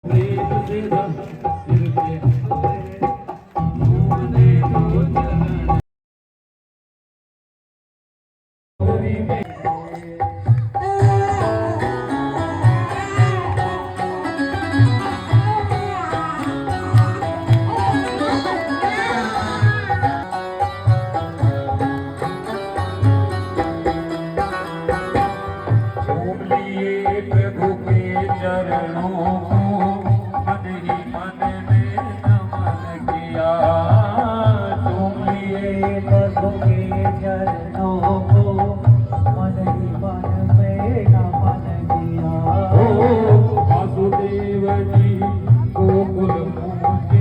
प्रेम से रब सिर पे मोहने दो चरण हरि में झूम लिए प्रभु के चरणों को मन ही मन में नमन किया। झूम लिए प्रभु के चरणों को मन ही मन में नमन किया। ओ वासुदेव जी गोकुल पहुँचे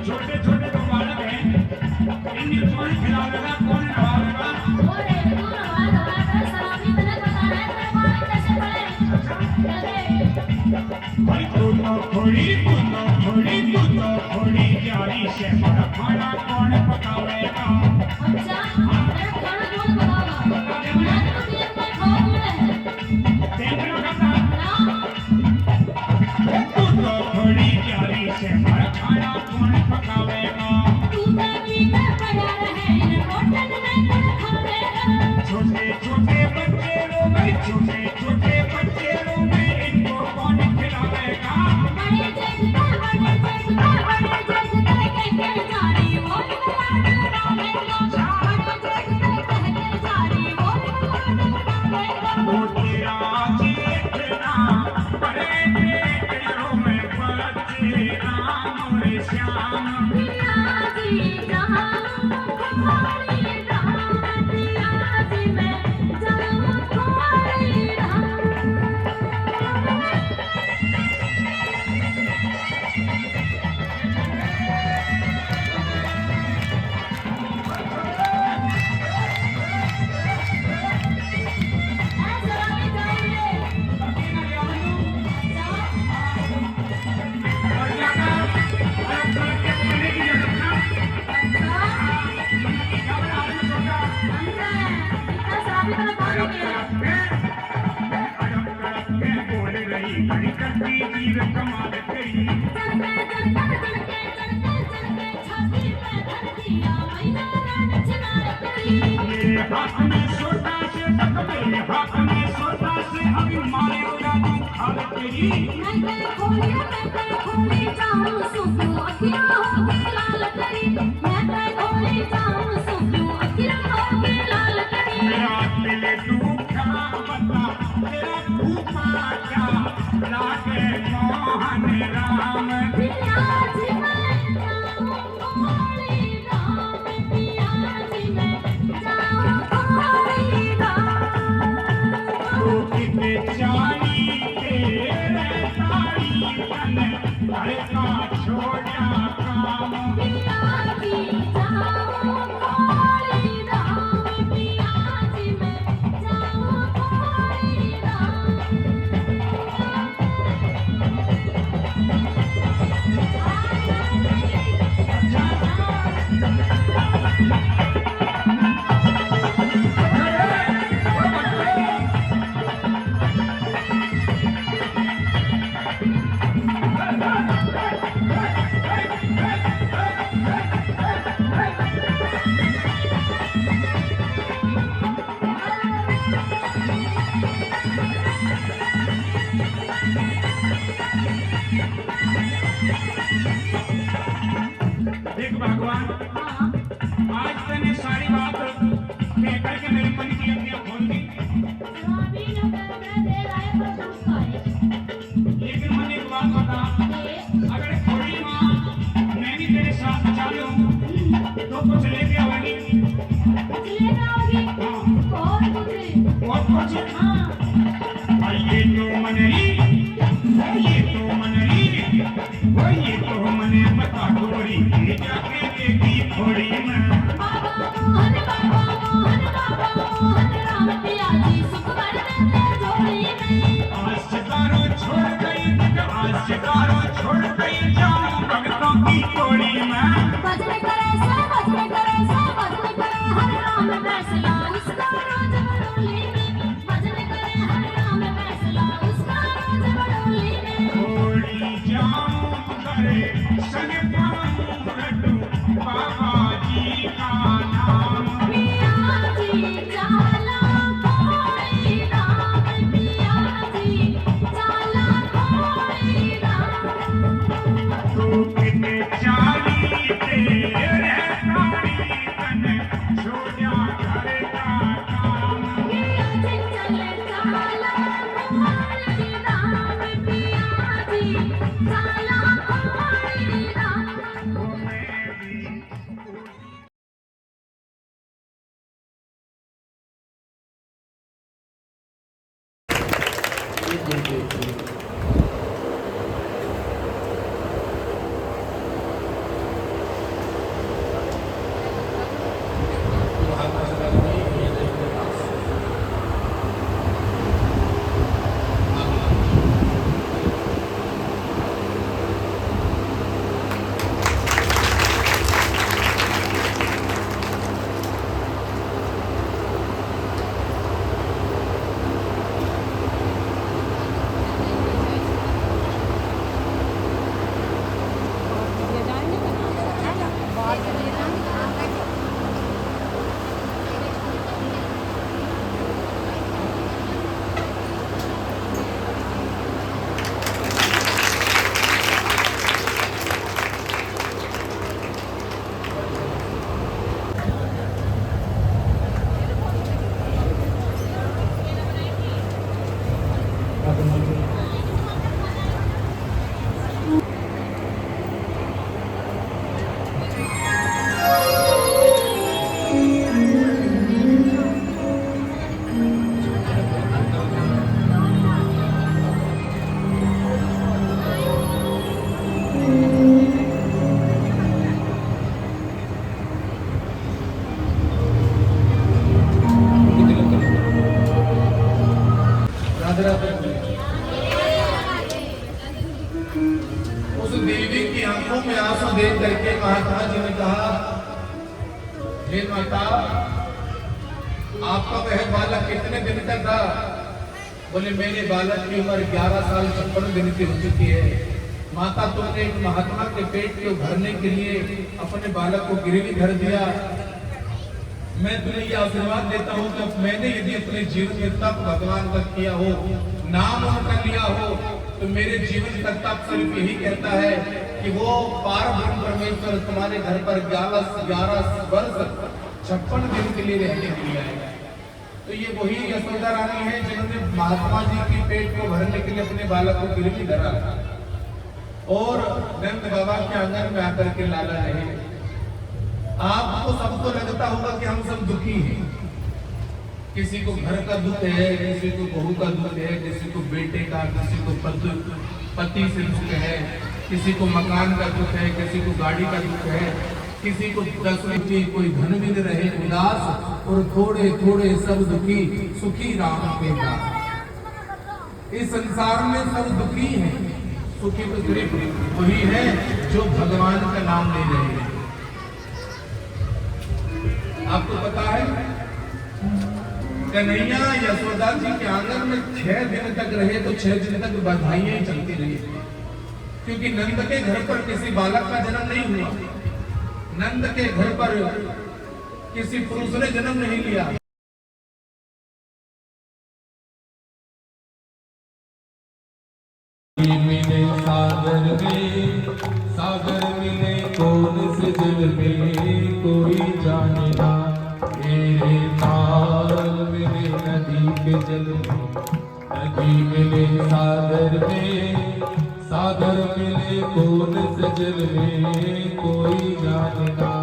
छोटे छोटे तो बालक हैं, इन्हें कौन खिलाएगा, कौन नहलाएगा? भाई तू तो थोड़ी प्यारी से बड़ा खाना कौन पकावेगा? देखना करता तू तो थोड़ी प्यारी से बड़ा खाना कौन पकावेगा? छोटे छोटे बच्चे रो गए, छोटे छोटे बच्चे रो गए, इनको कौन खिलाएगा? वो तेरा देखना बड़े पेड़ों में बच्चे राम और श्याम। हाथ में सोटा से मेरे हाथ में सोटा से अभी मारेगा तू खाल तेरी। मेरा दिल दुखा बता तेरा भूखा क्या लागे मोहन राम। जानी तेरे तारी बन आपका वह बालक कितने दिन का था? बोले मेरे बालक की उम्र 11 साल 56 दिन की हो चुकी है। माता तुमने एक महात्मा के पेट को भरने के लिए अपने बालक को गिरवी धर दिया। मैं तुम्हें यह आशीर्वाद देता हूँ कि मैंने यदि अपने जीवन में तप भगवान का किया हो, नाम उनका लिया हो, तो मेरे जीवन का तप सिर्फ यही कहता है कि वो पार ब्रह्म परमेश्वर तुम्हारे घर पर 11 वर्ष 56 दिन के लिए रहने के लिए आएगा। तो ये वही यशोदा रानी है जिन्होंने महात्मा जी के पेट को भरने के लिए अपने बालक को गिरवी धरा और नंद बाबा के आंगन में आकर के लाला रहे। आपको सबको लगता होगा कि हम सब दुखी हैं। किसी को घर का दुख है, किसी को बहू का दुख है, किसी को बेटे का, किसी को पति से दुख है, किसी को मकान का दुख है, किसी को गाड़ी का दुख है, किसी को 10 रुपये कोई धन भी न रहे, उदास और थोड़े थोड़े सब दुखी, सुखी राम के दास। इस संसार में सब दुखी हैं, सुखी तो सिर्फ वही है जो भगवान का नाम ले रहे हैं। आपको पता है कन्हैया यशोदा जी के आंगन में 6 दिन तक रहे तो 6 दिन तक बधाइयां ही चलती रही, क्योंकि नंद के घर पर किसी बालक का जन्म नहीं हुआ, नंद के घर पर किसी पुरुष ने जन्म नहीं लिया। मिले सागर मिले कौन से जल में कोई जाने ना, मेरे ताल मिले नदी के जल में, नदी मिले सागर मिले कौन से जल में कोई जाने ना।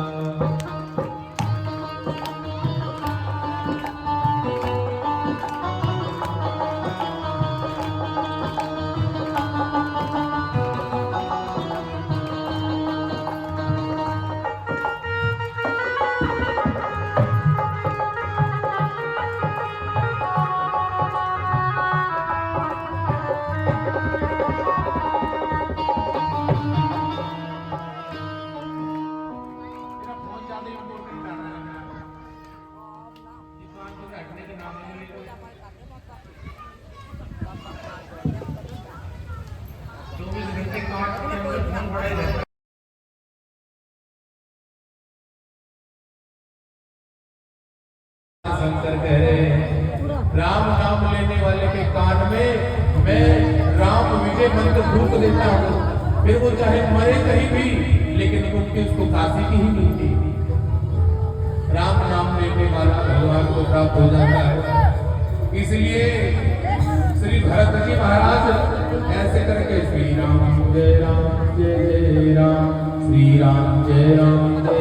शंकर कह रहे हैं राम नाम लेने वाले के कान में मैं राम विजय मंत्र फूंक देता हूँ, फिर वो चाहे मरे कहीं भी, लेकिन मुक्ति उसको काशी की ही मिलती। राम नाम लेने वाला भगवान को प्राप्त हो जाता है। इसलिए श्री भरत जी महाराज ऐसे करके श्री राम जय राम जय राम, श्री राम जय राम जय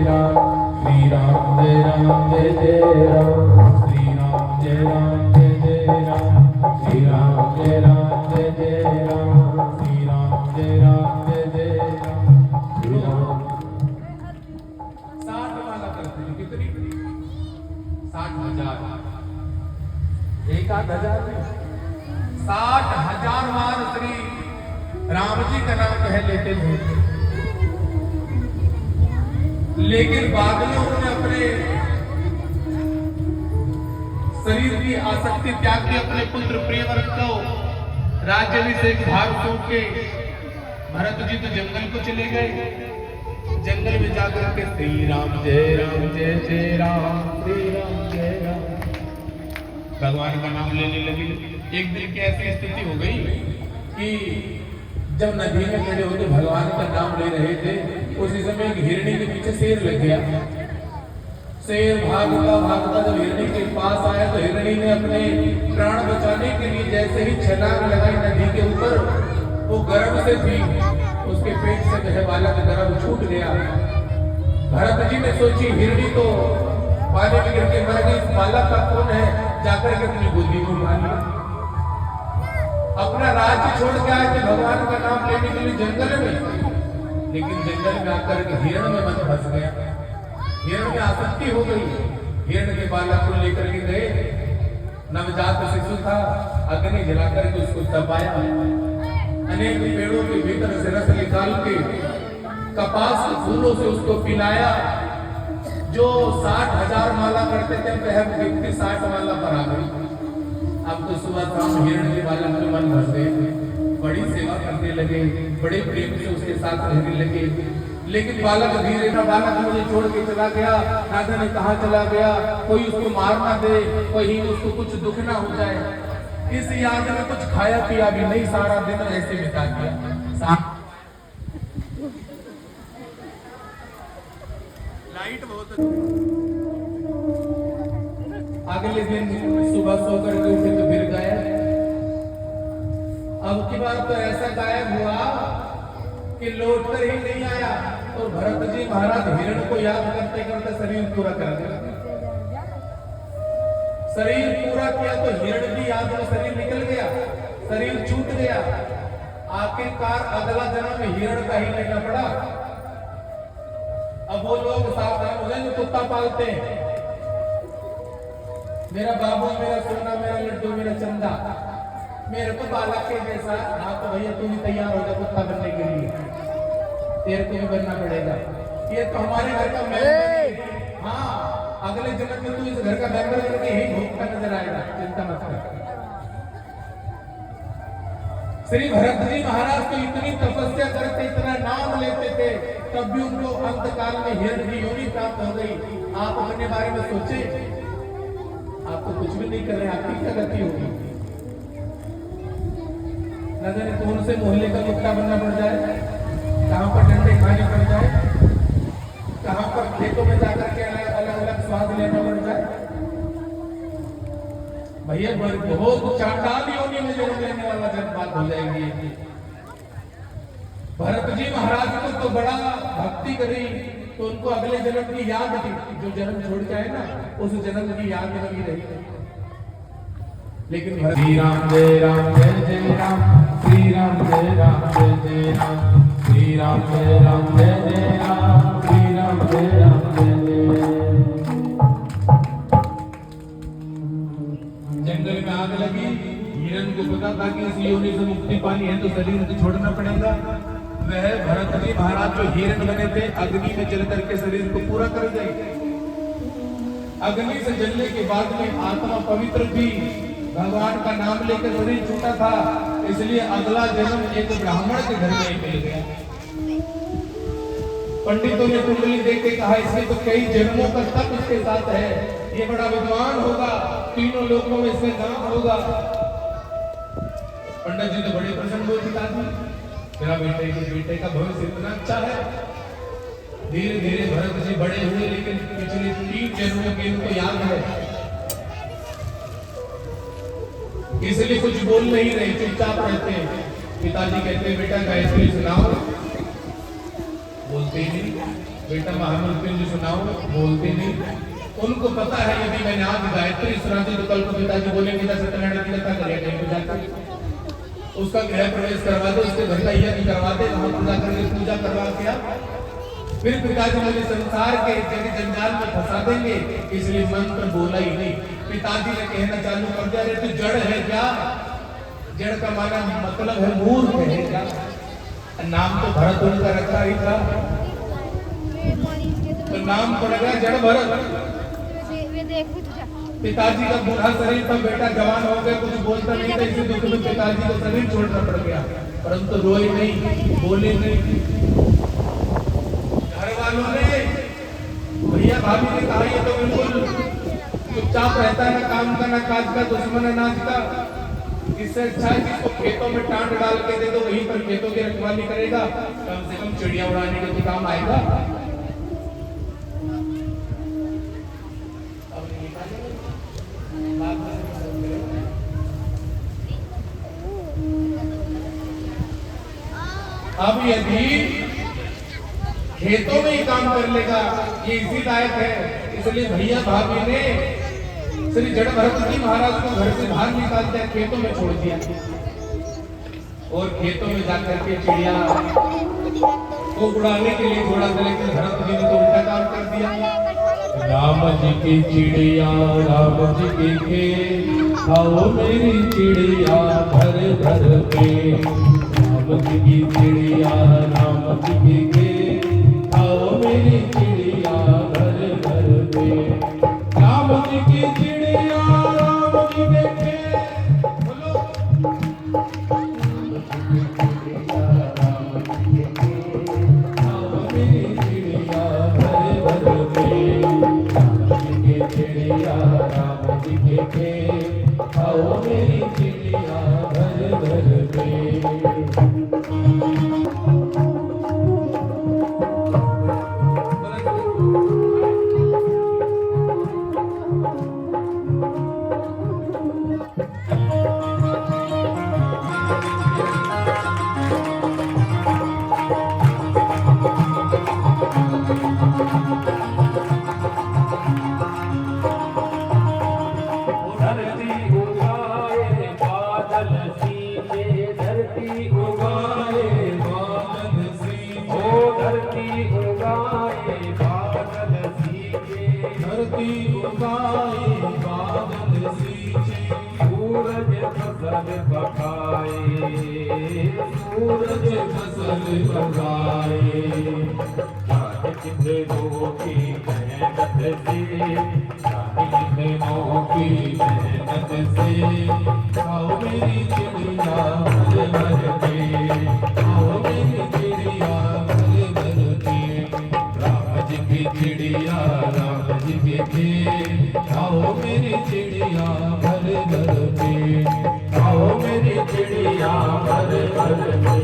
राम, श्री राम जय राम जय राम, श्री राम जय राम जय राम, श्री राम जय राम जय राम, श्री राम जय राम जय राम, श्री राम। 60 माला करते हैं, कितनी? 60,000, 1,000 60,000 बार श्री राम जी का नाम कह लेते थे। लेकिन बाद में उन्होंने अपने शरीर की आसक्ति त्याग के अपने पुत्र प्रियव्रत को राज्याभिषेक भाग सौंप के भरत जी तो जंगल को चले गए। जंगल में जाकर के श्री राम जय राम जय जय राम, श्री राम जय राम भगवान का नाम लेने लगे। एक दिन की ऐसी स्थिति हो गई कि जब नदी में खड़े होकर भगवान का नाम ले रहे थे, उसी समय एक हिरणी के पीछे शेर लग गया। शेर भागता जब हिरणी के पास आया तो हिरणी ने अपने प्राण बचाने के लिए जैसे ही छलांग लगाई नदी के ऊपर, वो गर्भ से थी, उसके पेट से वह बालक गर्भ छूट गया। भरत जी ने सोची हिरणी तो पानी में गिर के मर गई, इस बालक का कौन है, जाकर के अपनी गोदी में उठा लिया। अपना राज्य छोड़ के आए थे भगवान का नाम लेने के लिए जंगल में, लेकिन जंगल में आकर के हिरण में मन फंस गया, हिरण में आसक्ति हो गई। हिरण के बालक को लेकर के गए, नवजात शिशु था, अग्नि जलाकर के उसको दबाया, अनेक पेड़ों के भीतर से रस निकाल के कपास फूलों से उसको पिलाया, जो 60,000 माला करते थे वह व्यक्ति 60 माला पर आ गई। अब तो सुबह शाम हिरण की माला में मन भर गए, बड़ी सेवा करने लगे, बड़े प्रेम से उसके साथ रहने लगे। लेकिन बालक धीरे ना, बालक मुझे छोड़ के चला गया, ना जाने कहाँ चला गया, कोई उसको मार ना दे, कहीं उसको कुछ दुख ना हो जाए। इस याद में कुछ खाया पिया भी नहीं, सारा दिन ऐसे बिता दिया। लाइट बहुत। अगले दिन सुबह सो करके उठे तो फिर गायब। अब की बार तो ऐसा गायब हुआ कि लौट कर ही नहीं आया। तो भरत जी महाराज हिरण को याद करते करते शरीर पूरा कर दिया। शरीर पूरा किया तो हिरण की याद में शरीर निकल गया, शरीर छूट गया। आखिरकार अगला जन्म हिरण का ही लेना पड़ा। अब वो लोग सावधान हो गए जो कुत्ता पालते हैं। मेरा बाबू, मेरा सोना, मेरा लड्डू, मेरा चंदा, मेरे को बालक के जैसा। हाँ तो भैया तू भी तैयार हो जा कुत्ता बनने के लिए, तेरे को भी बनना पड़ेगा। ये तो हमारे घर का मेंबर। हाँ, अगले जन्म में तू इस घर का मेंबर करके ही भोगता नजर आएगा, चिंता मत कर। श्री भरत जी महाराज तो इतनी तपस्या करते, इतना नाम लेते थे, तब भी उनको अंतकाल में हिरण की योनि प्राप्त हो गई। आप अपने बारे में सोचे, आप तो कुछ भी नहीं कर रहे, आपकी क्या गति होगी? न जाने कौन से मोहल्ले का कुत्ता बनना पड़ जाए, कहां पर डंडे खाने पड़ जाए, कहां पर खेतों में जाकर के अलग अलग स्वाद लेना पड़ जाए। भैया बहुत चांडाल योनि में जन्म लेने वाला जन्म हो जाएगी। भरत जी महाराज को तो बड़ा भक्ति करी, तो उनको अगले जन्म की याद थी। जो जन्म छोड़ के आए ना, उस जन्म की याद बनी रही। लेकिन श्री राम जय राम जय जय राम, श्री राम जय राम जय जय राम, श्री राम जय राम जय जय राम, श्री राम जय राम जय जय। जंगल में आग लगी, हिरण को पता था कि इस योनि से मुक्ति पानी है तो शरीर को छोड़ना पड़ेगा। वह भरत जी महाराज जो हिरण बने थे, अग्नि में जल करके शरीर को पूरा कर गए। अग्नि से जलने के बाद में आत्मा पवित्र थी, भगवान का नाम लेकर शरीर छूटा था, इसलिए अगला जन्म एक ब्राह्मण के घर में मिल गया। पंडितों ने कुंडली देख के कहा इसमें तो कई जन्मों का तप इसके साथ है, ये बड़ा विद्वान होगा, तीनों लोगों में इसमें नाम होगा। पंडित जी तो बड़े प्रसन्न हुए, पिताजी मेरा बेटे का भविष्य इतना अच्छा है। धीरे धीरे भरत जी बड़े हुए, लेकिन पिछले 3 जन्मों के इनको याद है, इसलिए कुछ बोल नहीं रहे, चुपचाप रहते हैं। पिताजी कहते बेटा गायत्री सुनाओ, बोलते नहीं। बेटा महामृत्युंजय सुनाओ, बोलते नहीं। उनको पता है यदि मैंने आज गायत्री सुना दी तो कल को पिताजी बोलेंगे सत्यनारायण की कथा करिए कहीं पे जाकर, उसका गृह प्रवेश करवा दो, उसके घर का यज्ञ करवा दे, वहां पूजा करके पूजा करवा के फिर पिताजी मुझे संसार के जग जंजाल में फंसा देंगे, इसलिए मंत्र बोला ही नहीं। पिताजी ने कहना चालू कर दिया, अरे तू जड़ है क्या? जड़ का माना मतलब है मूर्ख है क्या? नाम तो भरत उनका रखा ही था, तो नाम पड़ गया जड़ भरत। पिताजी का बूढ़ा शरीर था, बेटा जवान हो गए, कुछ बोलता नहीं था, इसी दुख में पिताजी को शरीर छोड़ना पड़ गया, परंतु रोए नहीं, बोले नहीं। घर वालों ने, भैया भाभी ने कहा ये तो बिल्कुल चुपचाप रहता है, ना काम का ना काज का, दुश्मन अनाज का, इससे अच्छा है कि इसको खेतों में टांट डाल के दे दो, वहीं पर खेतों की रखवाली करेगा, कम से कम चिड़िया उड़ाने के भी काम आएगा। अब यदि खेतों में ही काम कर लेगा, ये इसी लायक है, इसलिए भैया भाभी ने श्री जड़ भरत जी महाराज को घर से बाहर निकाल दिया, खेतों में छोड़ दिया, और खेतों में जाकर के चिड़िया को उड़ाने के लिए छोड़ा था, लेकिन भरत जी ने तो उल्टा काम कर दिया। राम जी की चिड़िया राम जी के खेत, आओ मेरी चिड़िया घर घर पे, राम जी की चिड़िया राम जी के खेत, आओ मेरी चिड़िया घर घर राम जी की चिड़िया राम जी के खेल बोलो मेरी चिड़िया भर भर के राम जी के चिड़िया राम जी के खेल आओ मेरी चिड़िया भर भर के धरती उगाए बादल सींचे धरती उगाए बादल सींचे ओ धरती उगाए बादल सींचे धरती उगाए बादल सींचे सूरज फसल पकाए सूरज फसल उगाए चाहे कितनों की मेहनत से चाहे कितनों की मेहनत से आओ मेरी चिड़िया भर भर के आओ मेरी चिड़िया भर भर के राम जी की चिड़िया राम जी के खेल आओ मेरी चिड़िया भर भर के आओ मेरी चिड़िया भर भर के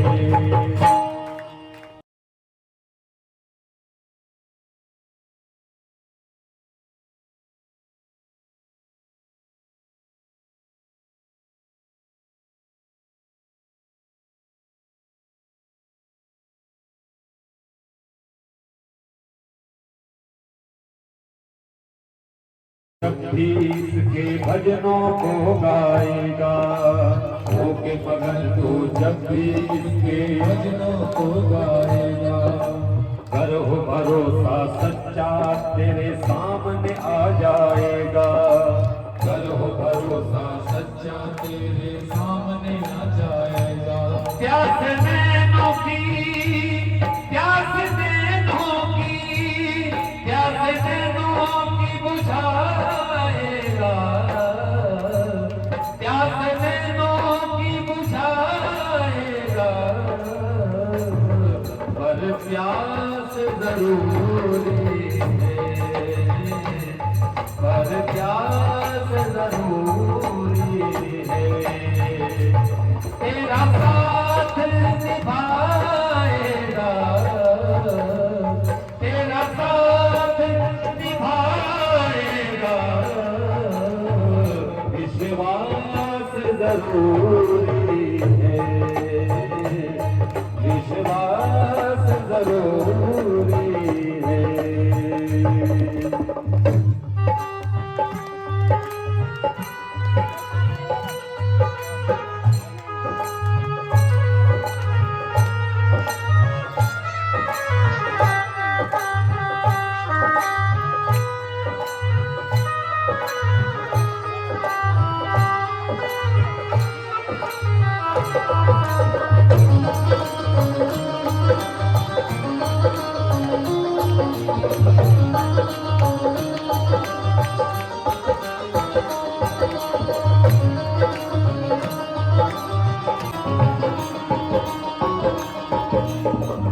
जगदीश के भजनों को गाएगा होके मगन तू जगदीश के भजनों को गाएगा करो भरोसा सच्चा तेरे सामने आ जाएगा करो भरोसा सच्चा तेरे सामने आ जाएगा प्यास नैनों की प्यास नैनों की प्यास नैनों की बुझाएगा प्यास नैनों की बुझाएगा पर प्यास जरूरी है पर प्यास जरूरी है तेरा साथ निभाएगा तेरा साथ निभाएगा विश्वास जरूरी है विश्वास जरूरी है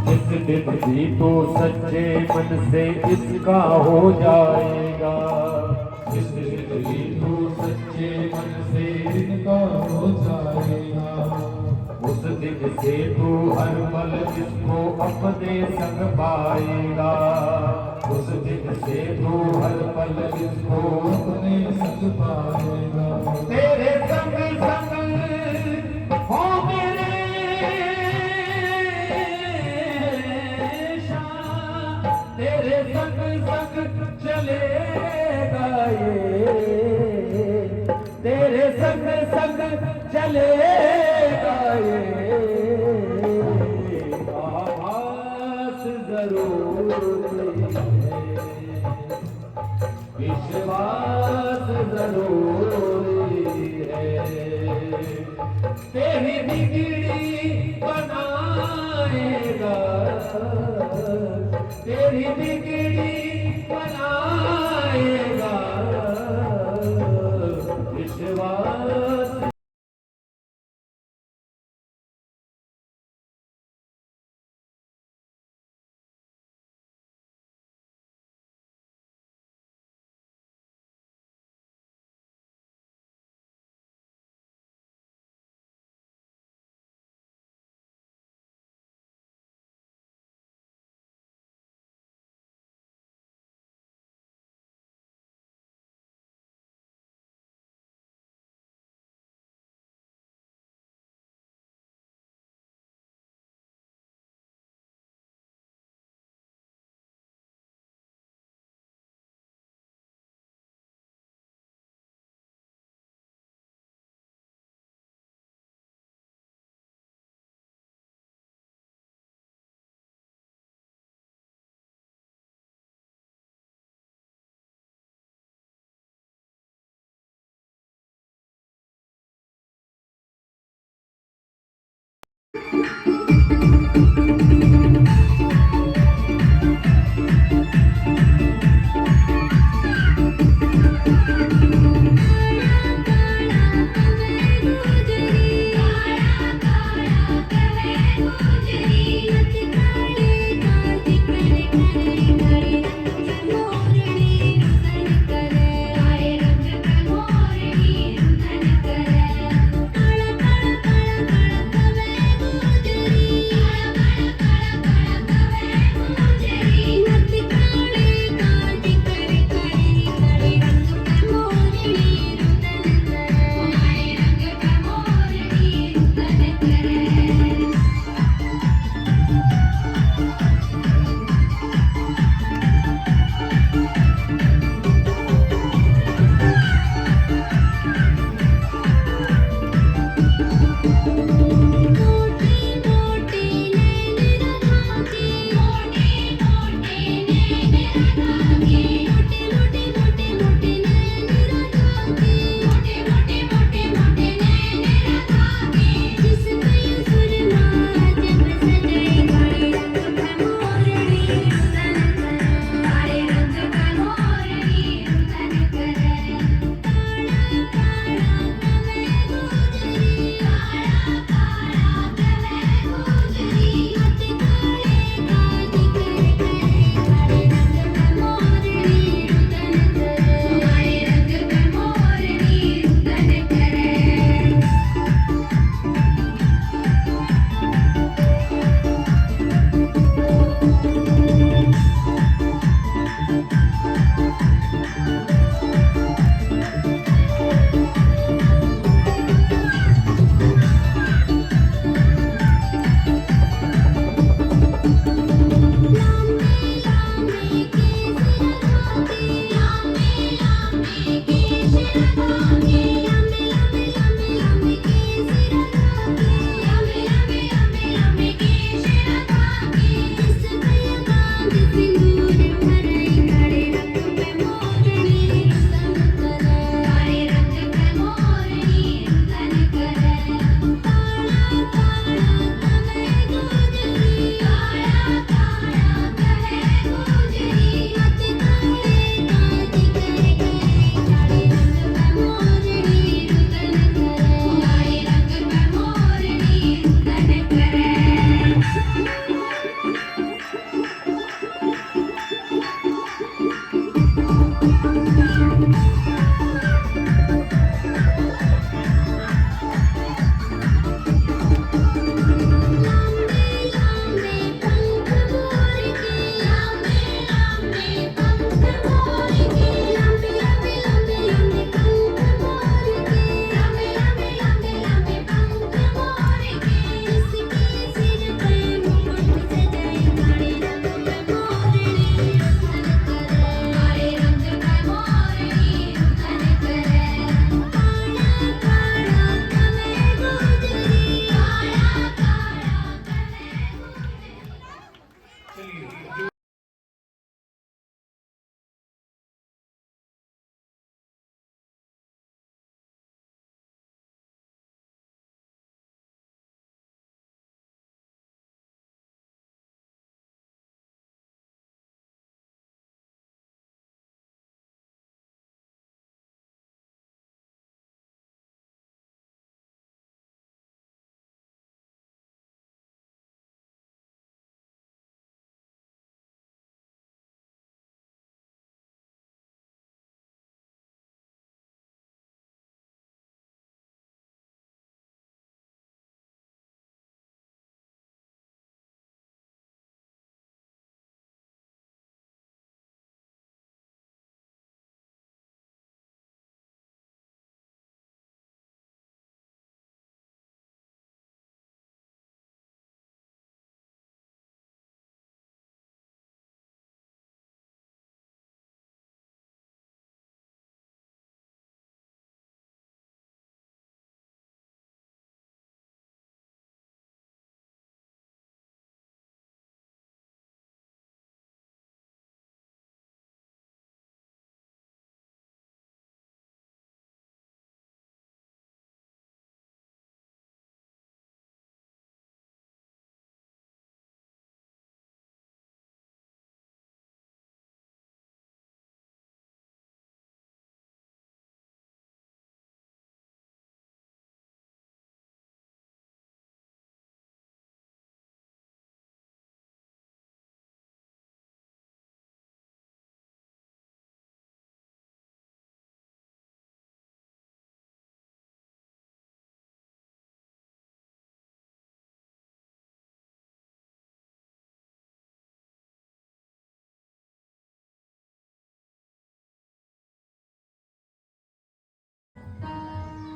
जिस दिन भी तो सच्चे मन से इसका हो जाएगा जिस दिन भी तू सच्चे मन से इनका हो जाएगा उस दिन से तू हर पल इसको अपने संग पाएगा उस दिन से तू हर पल इसको अपने संग पाएगा तेरे संग संग हो मेरे शान तेरे संग संग चलेगा ये तेरे संग संग चलेगा ये आभास जरूरी है विश्वास जरूरी है तेरी बिगड़ी बनाएगा तेरी बिगड़ी बनाएगा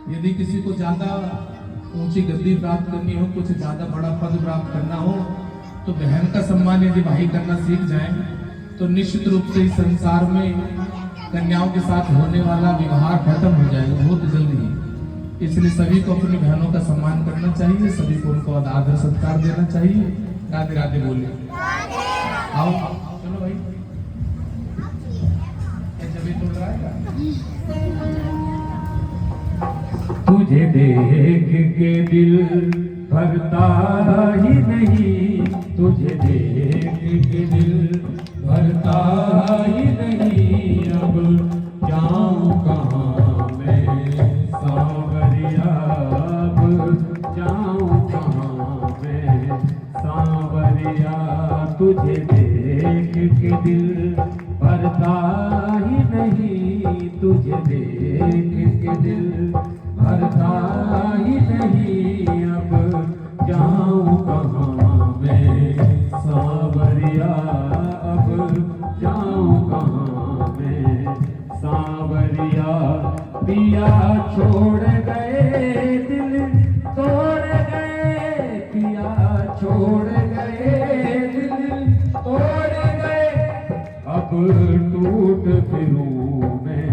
यदि किसी को ज्यादा ऊंची गद्दी प्राप्त करनी हो, कुछ ज्यादा बड़ा पद प्राप्त करना हो, तो बहन का सम्मान यदि भाई करना सीख जाए तो निश्चित रूप से इस संसार में कन्याओं के साथ होने वाला विवाह खत्म हो जाएगा बहुत जल्दी। इसलिए सभी को अपनी बहनों का सम्मान करना चाहिए, सभी को उनको आदर सत्कार देना चाहिए। राधे राधे बोलिए। आओ चलो भाई, जब तोड़ रहा है तुझे देख के दिल भरता ही नहीं, तुझे देख के दिल भरता ही नहीं। अब जाऊं कहाँ मैं सांवरिया, अब जाऊं कहाँ मैं सांवरिया। तुझे देख के दिल भरता ही नहीं, तुझे देख के दिल भरता ही नहीं। अब जाऊं कहाँ मैं सांवरिया, अब जाऊं कहाँ मैं सांवरिया। पिया छोड़ गए दिल तोड़ गए, पिया छोड़ गए दिल तोड़ गए। अब टूट फिरूं मैं।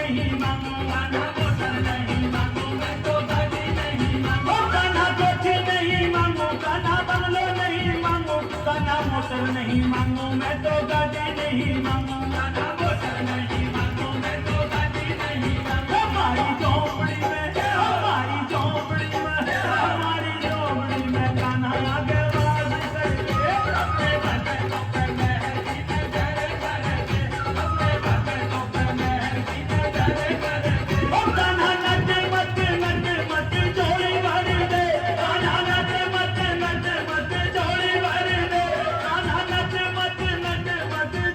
नहीं मांगू, कान्हा मोटर नहीं मांगू, मैं तो गाड़ी नहीं मांगू। कान्हा कोठी नहीं मांगू, कान्हा बंगलो नहीं मांगू, कान्हा मोटर नहीं मांगू, मैं तो गाड़ी नहीं मांगू, कान्हा मोटर नहीं मांगू, मैं तो गाड़ी नहीं मांगू। हमारी झोपड़ी में, हमारी झोपड़ी में, हमारी झोपड़ी में कान्हा आगे बाज करके अपने भक्तों पे मेहर की नजर करके, अपने भक्तों पे मेहर की नजर करके। ओ कान्हा नच मत नच मत झोली भर दे, कान्हा नच मत नच मत झोली भर दे, कान्हा नच मत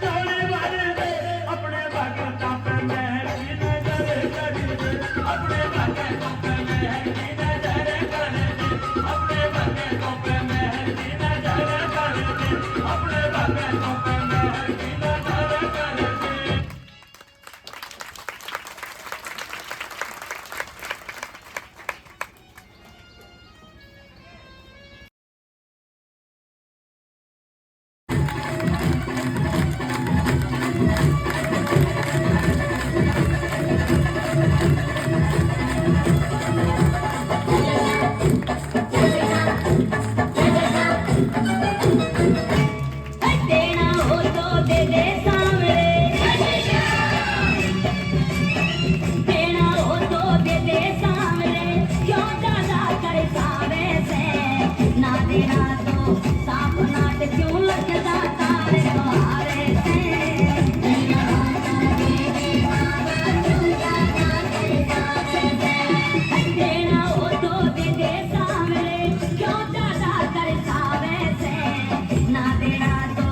झोली भर दे। अपने भक्तों पे मेहर की नजर कर दे, अपने भक्तों पे मेहर की नजर कर दे, अपने भक्तों पे मेहर की नजर कर दे, अपने भक्तों पे मेहर की नजर कर दे। देना हो तो दे दे सांवरे, देना हो तो दे दे सांवरे, क्यों ज्यादा कर सावे से, ना देना तो सांप नाट क्यों लगता तारे द्वारे से। देना हो तो दे दे सांवरे, क्यों ज्यादा कर सावे से, देना हो तो दे दे सांवरे, क्यों ज्यादा कर सावे से, ना देना तो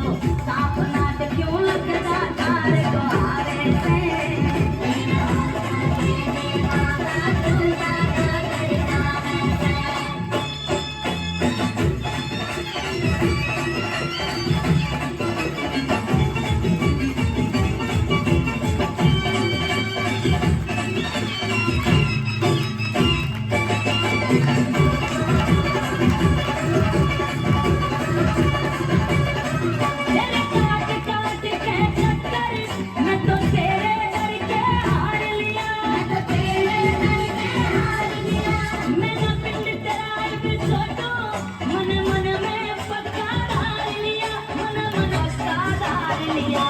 सांप नाट क्यों लगता तारे द्वारे से। देना हो तो दे दे बाबा, क्यों ज्यादा कर सावे से। तेरे काट काट के चक्कर मैं तो तेरे डर के हार लिया, मैं तो तेरे डर के हार लिया। मेरा पिंड तेरा भी छोटो, मन मन में पक्का धार लिया, मन मन पक्का धार लिया।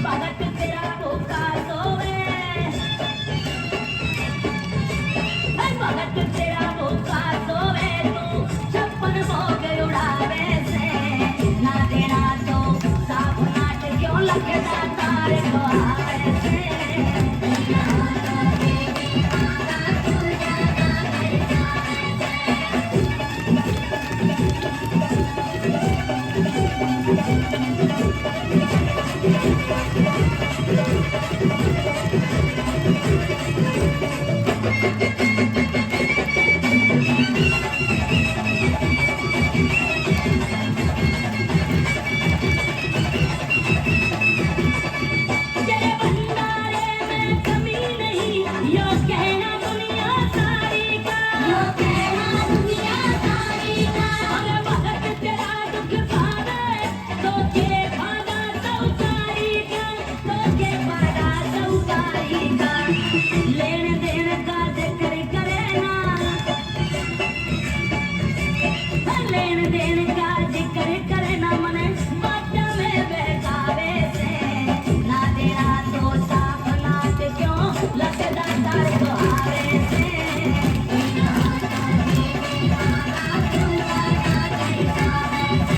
भगत तेरा भूखा सोवे, भगत तेरा भूखा सोवे, तू 56 भोग उड़ावे से, ना देना तो सांप नाट क्यों लगता तारे द्वारे से। देना हो तो दे दे बाबा, क्यों ज्यादा कर सावे से। तेरे भंडारे में कमी नहीं, यो कहना दुनिया सारी का, यो कहना दुनिया सारी का। अरे भगत तेरा दुख भागे, तो के भागा सौकारी का, तो के भागा सौकारी का। लेन देन का जिक्र करे ना, लेन देन का जिक्र करे ना, मने बाटा में बहकावे से, ना देना तो सांप नाट क्यों लगता तारे द्वारे से। देना हो तो दे दे बाबा, क्यों ज्यादा कर सावे से।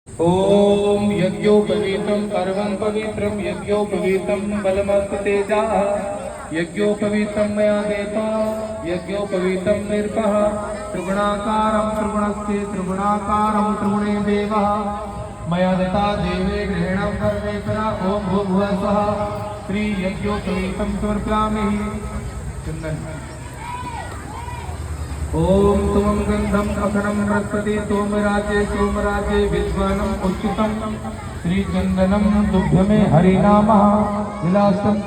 ओम यज्ञोपवीतं सर्वं पवित्रं यज्ञोपवीतं बलमस्तु तेजा यज्ञोपवीतं मया देता यज्ञोपवीतं निर्पः त्रिगुणाकारं त्रिगुणस्ते त्रिगुणाकारं त्रिगुणे देवः मया दत्ता देवे गृहीणं सर्वेश्वरा ओम भूर्भुवः स्वः श्री यज्ञोपवीतं समर्पयामि चंदन ओम तुमं गंधम अखरम बृहस्पति सोमराजे विद्वानम उच्चितम श्री चंदनम तुभ्यमे हरिनामः विलासं